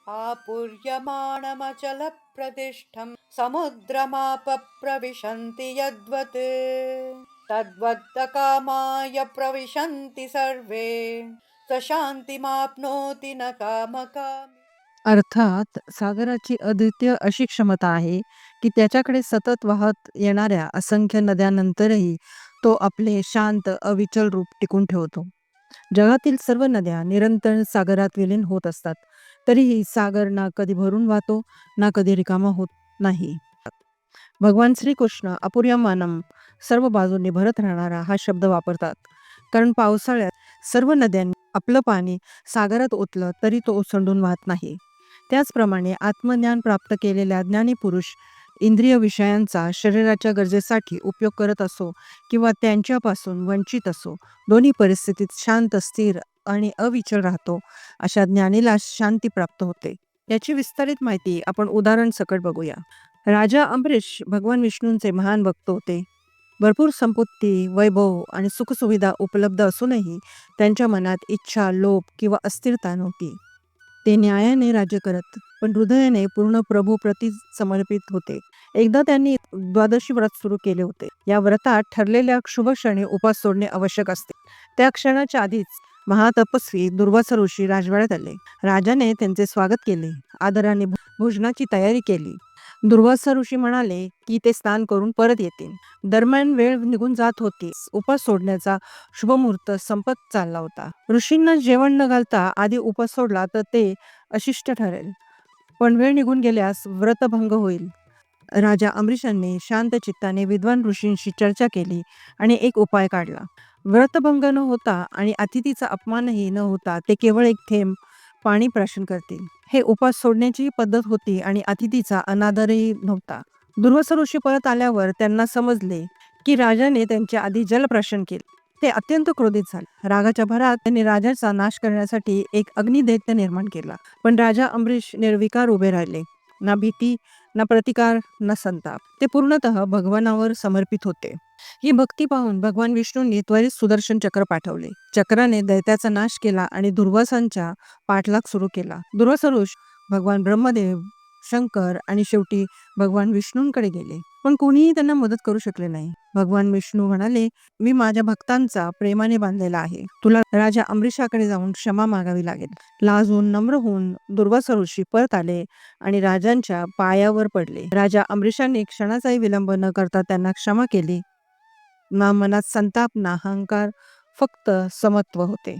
आपूर्यमाणमचलप्रतिष्ठं समुद्रमाप प्रविशन्ति यद्वत् तद्वत्तकामाय प्रविशन्ति सर्वे स शान्तिमाप्नोति न कामकामी. अर्थात सागराची अद्वितीय अशी क्षमता आहे की त्याच्याकडे सतत वाहत येणाऱ्या असंख्य नद्यांनंतरही तो आपले शांत अविचल रूप टिकून ठेवतो. जगातील सर्व नद्या निरंतर सागरात विलीन होत असतात, तरीही सागर ना कधी भरून वाहतो ना कधी रिकामा होत नाही. भगवान श्रीकृष्ण अपूर्यमानम, सर्व बाजूंनी भरत राहणारा हा शब्द वापरतात, कारण पावसाळ्यात सर्व नद्यांनी आपलं पाणी सागरात ओतलं तरी तो ओसंडून वाहत नाही. त्याचप्रमाणे आत्मज्ञान प्राप्त केलेला ज्ञानी पुरुष इंद्रिय विषयांचा शरीराच्या गरजेसाठी उपयोग करत असो किंवा त्यांच्यापासून वंचित असो, दोन्ही परिस्थितीत शांत, स्थिर आणि अविचल राहतो. अशा ज्ञानीला शांती प्राप्त होते. याची विस्तारित माहिती आपण उदाहरण सकट बघूया. राजा अंबरीश भगवान विष्णूंचे महान भक्त होते. भरपूर संपत्ती, वैभव आणि सुखसुविधा उपलब्ध असूनही त्यांच्या मनात इच्छा, लोभ किंवा अस्थिरता नव्हती. ते न्यायाने राज्य करत, पण हृदयाने पूर्ण प्रभूप्रती समर्पित होते. एकदा त्यांनी द्वादशी व्रत सुरू केले होते. या व्रतात ठरलेल्या शुभ क्षणी उपास सोडणे आवश्यक असते. त्या क्षणाच्या आधीच महातपस्वी दुर्वासा ऋषी राजवाड्यात आले. राजाने त्यांचे स्वागत केले, आदराने भोजनाची तयारी केली. दुर्वासा ऋषी म्हणाले की ते स्नान करून परत येतील. दरम्यान वेळ निघून जात होती. उपास सोडण्याचा शुभमुहूर्त संपत चालला होता. ऋषींना जेवण न घालता आधी उपास सोडला तर ते अशिष्ट ठरेल, पण वेळ निघून गेल्यास व्रतभंग होईल. राजा अंबरीशांनी शांत चित्ताने विद्वान ऋषींशी चर्चा केली आणि एक उपाय काढला. व्रतभंग न होता आणि अतिथीचा अपमानही न होता ते केवळ एक थेंब पाणी प्राशन करतील. हे उपास सोडण्याची पद्धत होती आणि अतिथीचा अनादरही नव्हता. दुर्वासा ऋषी परत आल्यावर त्यांना समजले की राजाने त्यांच्या आधी जलप्राशन केले. ते अत्यंत क्रोधित झाले. रागाच्या भरात त्यांनी राजाचा नाश करण्यासाठी एक अग्निदैत्य निर्माण केला. पण राजा अंबरीश निर्विकार उभे राहिले. ना भीती, ना प्रतिकार, ना संताप. ते पूर्णतः भगवानावर समर्पित होते. ही भक्ती पाहून भगवान विष्णूंनी त्वरित सुदर्शन चक्र पाठवले. चक्राने दैत्याचा नाश केला आणि दुर्वासांचा पाठलाग सुरू केला. दुर्वासा ऋषी भगवान ब्रह्मदेव, शंकर आणि शेवटी भगवान विष्णूंकडे गेले, पण कोणीही त्यांना मदत करू शकले नाही. भगवान विष्णू म्हणाले, मी माझ्या भक्तांचा प्रेमाने बांधलेला आहे. तुला राजा अंबरीशाकडे जाऊन क्षमा मागावी लागेल. लाजून नम्र होऊन दुर्वासा ऋषी परत आले आणि राजांच्या पायावर पडले. राजा अंबरीशांनी क्षणाचाही विलंब न करता त्यांना क्षमा केली. ना मनात संताप, ना अहंकार, फक्त समत्व होते.